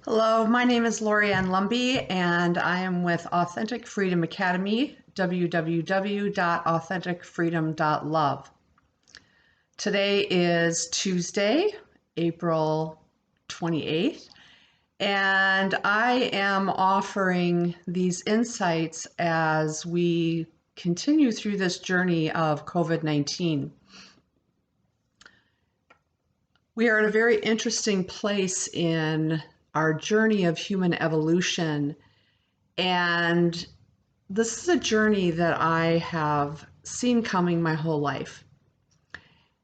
Hello, my name is Lorianne Lumby, and I am with Authentic Freedom Academy, www.authenticfreedom.love. Today is Tuesday, April 28th, and I am offering these insights as we continue through this journey of COVID-19. We are at a very interesting place in our journey of human evolution. And this is a journey that I have seen coming my whole life.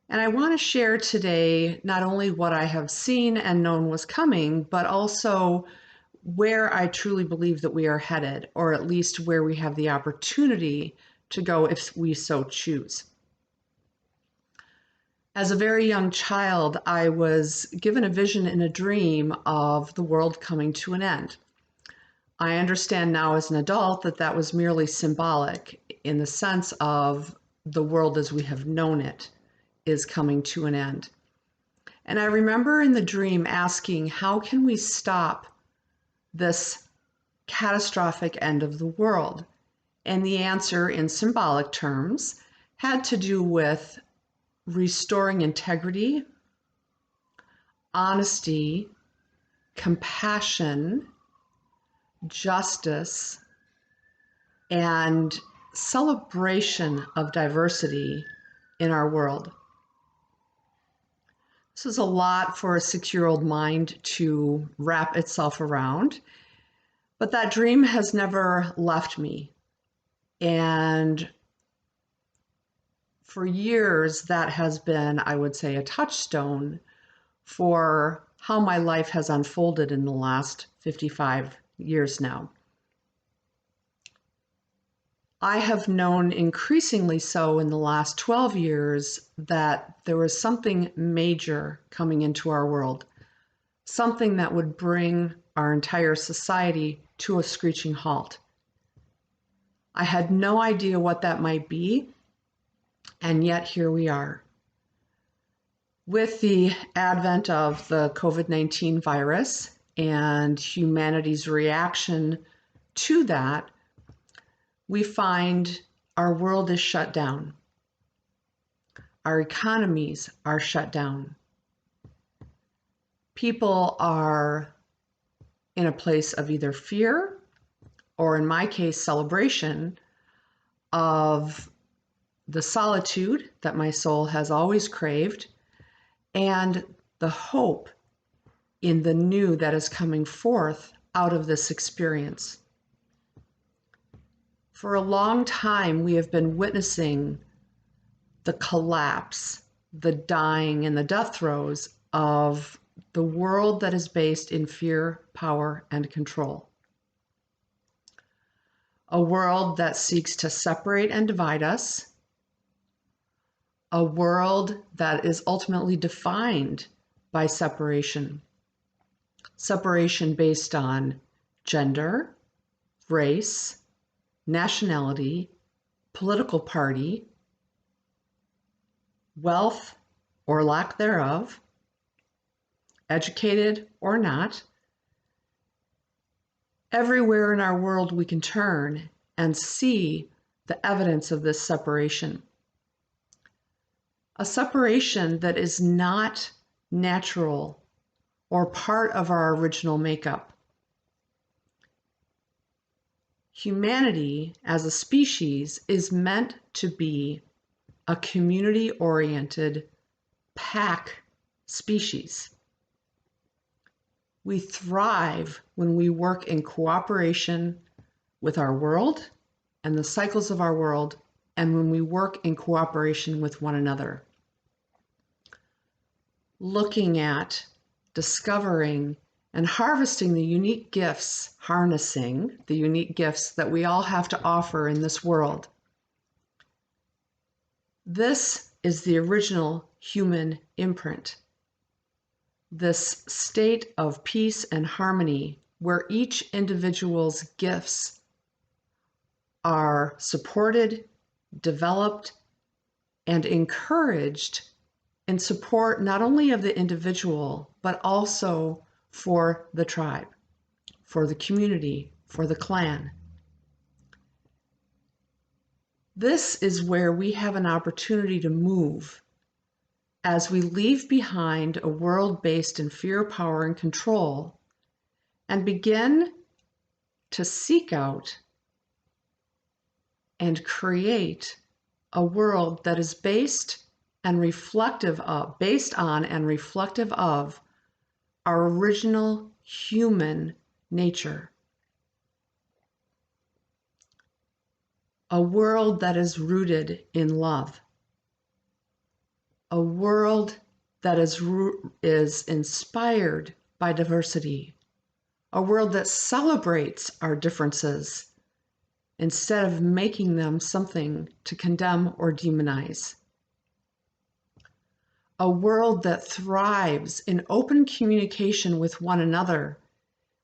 And I want to share today not only what I have seen and known was coming, but also where I truly believe that we are headed, or at least where we have the opportunity to go if we so choose. As a very young child, I was given a vision in a dream of the world coming to an end. I understand now as an adult that that was merely symbolic in the sense of the world as we have known it is coming to an end. And I remember in the dream asking, how can we stop this catastrophic end of the world? And the answer in symbolic terms had to do with restoring integrity, honesty, compassion, justice, and celebration of diversity in our world. This is a lot for a 6-year-old mind to wrap itself around, but that dream has never left me. And for years, that has been, I would say, a touchstone for how my life has unfolded in the last 55 years now. I have known increasingly so in the last 12 years that there was something major coming into our world, something that would bring our entire society to a screeching halt. I had no idea what that might be, and yet here we are. With the advent of the COVID-19 virus and humanity's reaction to that, we find our world is shut down. Our economies are shut down. People are in a place of either fear, or in my case, celebration of the solitude that my soul has always craved, and the hope in the new that is coming forth out of this experience. For a long time, we have been witnessing the collapse, the dying, and the death throes of the world that is based in fear, power, and control. A world that seeks to separate and divide us. A world that is ultimately defined by separation. Separation based on gender, race, nationality, political party, wealth or lack thereof, educated or not. Everywhere in our world we can turn and see the evidence of this separation. A separation that is not natural or part of our original makeup. Humanity as a species is meant to be a community-oriented pack species. We thrive when we work in cooperation with our world and the cycles of our world, and when we work in cooperation with one another. Looking at, discovering, and harnessing the unique gifts that we all have to offer in this world. This is the original human imprint. This state of peace and harmony where each individual's gifts are supported, developed, and encouraged in support not only of the individual, but also for the tribe, for the community, for the clan. This is where we have an opportunity to move as we leave behind a world based in fear, power, and control, and begin to seek out and create a world that is based on and reflective of our original human nature. A world that is rooted in love. A world that is inspired by diversity. A world that celebrates our differences instead of making them something to condemn or demonize. A world that thrives in open communication with one another,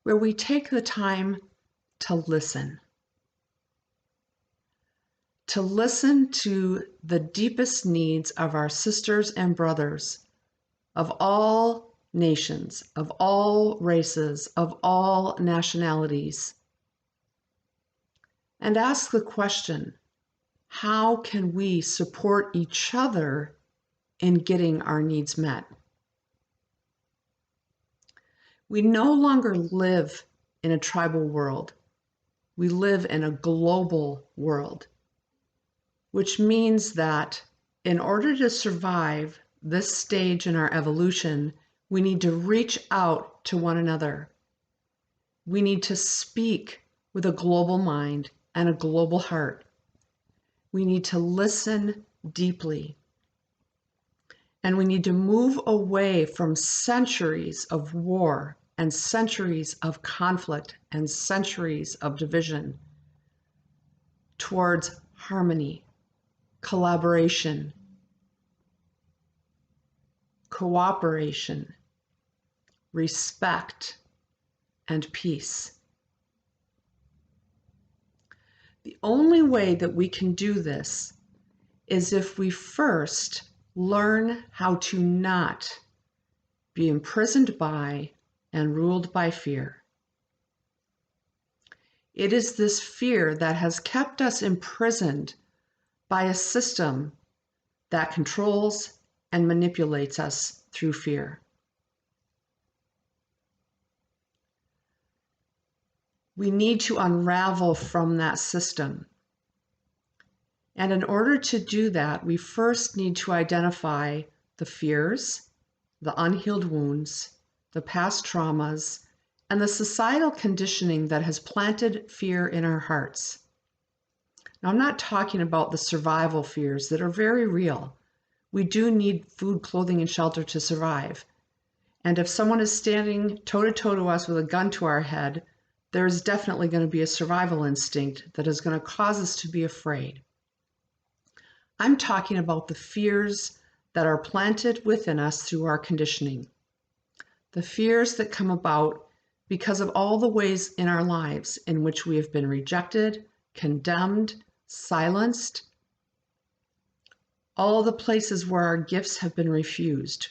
where we take the time to listen. To listen to the deepest needs of our sisters and brothers of all nations, of all races, of all nationalities. And ask the question, how can we support each other in getting our needs met? We no longer live in a tribal world. We live in a global world, which means that in order to survive this stage in our evolution, we need to reach out to one another. We need to speak with a global mind and a global heart. We need to listen deeply. And we need to move away from centuries of war and centuries of conflict and centuries of division towards harmony, collaboration, cooperation, respect, and peace. The only way that we can do this is if we first learn how to not be imprisoned by and ruled by fear. It is this fear that has kept us imprisoned by a system that controls and manipulates us through fear. We need to unravel from that system. And in order to do that, we first need to identify the fears, the unhealed wounds, the past traumas, and the societal conditioning that has planted fear in our hearts. Now, I'm not talking about the survival fears that are very real. We do need food, clothing, and shelter to survive. And if someone is standing toe-to-toe to us with a gun to our head, there's definitely going to be a survival instinct that is going to cause us to be afraid. I'm talking about the fears that are planted within us through our conditioning. The fears that come about because of all the ways in our lives in which we have been rejected, condemned, silenced, all the places where our gifts have been refused,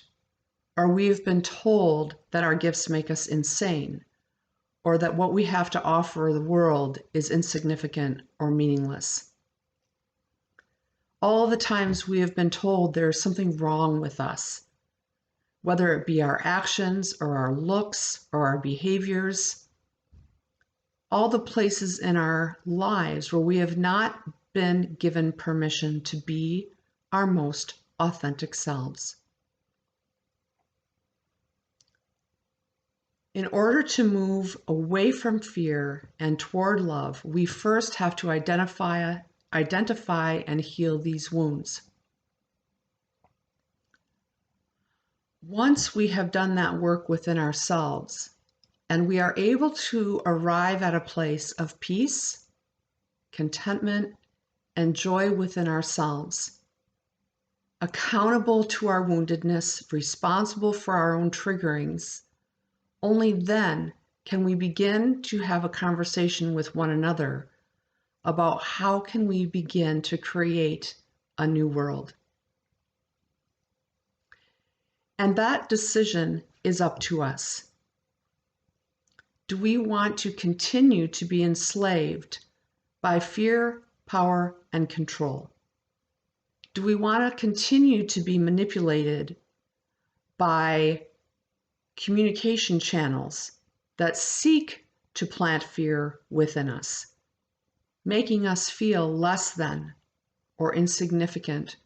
or we have been told that our gifts make us insane, or that what we have to offer the world is insignificant or meaningless. All the times we have been told there is something wrong with us, whether it be our actions or our looks or our behaviors, all the places in our lives where we have not been given permission to be our most authentic selves. In order to move away from fear and toward love, we first have to identify and heal these wounds. Once we have done that work within ourselves, and we are able to arrive at a place of peace, contentment, and joy within ourselves, accountable to our woundedness, responsible for our own triggerings, only then can we begin to have a conversation with one another about how can we begin to create a new world. And that decision is up to us. Do we want to continue to be enslaved by fear, power, and control? Do we want to continue to be manipulated by communication channels that seek to plant fear within us, making us feel less than or insignificant,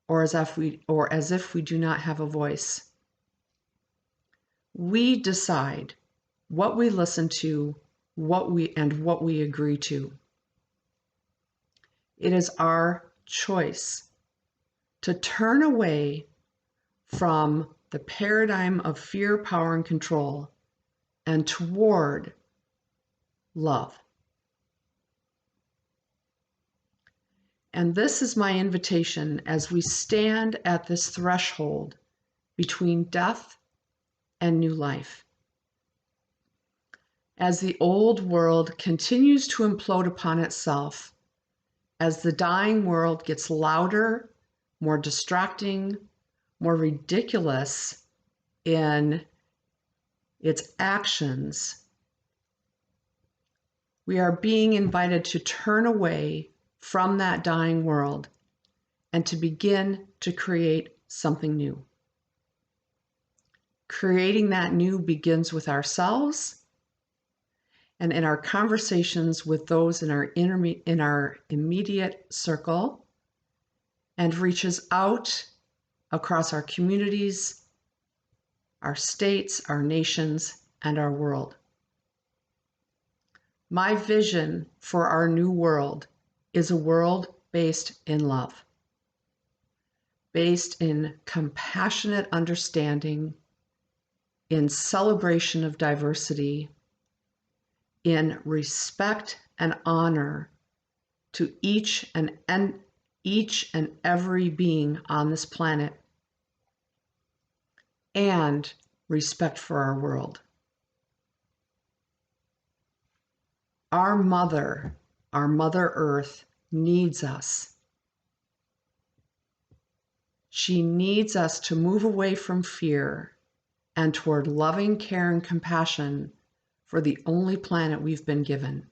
or as if we do not have a voice? We decide what we listen to, what we agree to. It is our choice to turn away from the paradigm of fear, power, and control and toward love. And this is my invitation as we stand at this threshold between death and new life. As the old world continues to implode upon itself, as the dying world gets louder, more distracting, more ridiculous in its actions, we are being invited to turn away from that dying world and to begin to create something new. Creating that new begins with ourselves and in our conversations with those in our immediate circle, and reaches out across our communities, our states, our nations, and our world. My vision for our new world is a world based in love, based in compassionate understanding, in celebration of diversity, in respect and honor to each and every being on this planet, and respect for our world. Our Mother Earth, needs us. She needs us to move away from fear and toward loving care and compassion for the only planet we've been given.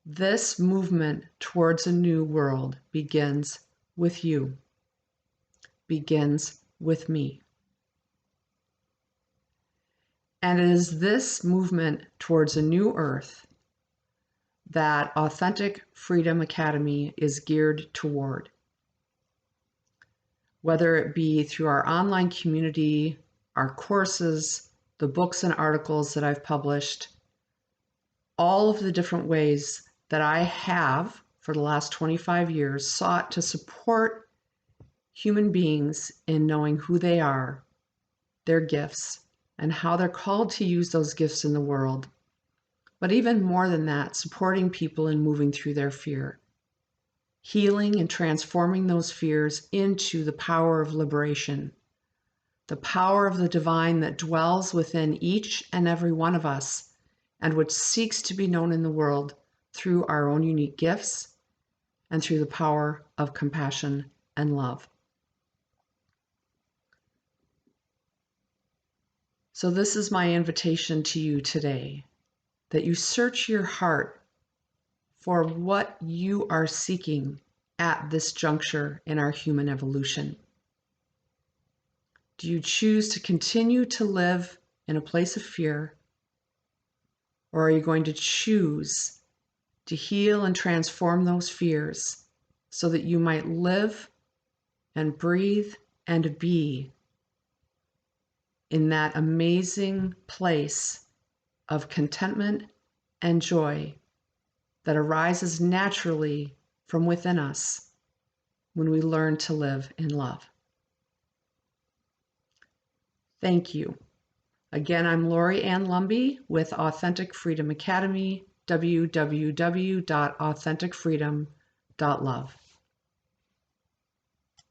This movement towards a new world begins with you, begins with me. And it is this movement towards a new earth that Authentic Freedom Academy is geared toward. Whether it be through our online community, our courses, the books and articles that I've published, all of the different ways that I have for the last 25 years sought to support human beings in knowing who they are, their gifts, and how they're called to use those gifts in the world. But even more than that, supporting people in moving through their fear, healing and transforming those fears into the power of liberation, the power of the divine that dwells within each and every one of us and which seeks to be known in the world through our own unique gifts and through the power of compassion and love. So this is my invitation to you today, that you search your heart for what you are seeking at this juncture in our human evolution. Do you choose to continue to live in a place of fear, or are you going to choose to heal and transform those fears so that you might live and breathe and be in that amazing place of contentment and joy that arises naturally from within us when we learn to live in love? Thank you. Again, I'm Lori Ann Lumby with Authentic Freedom Academy, www.authenticfreedom.love.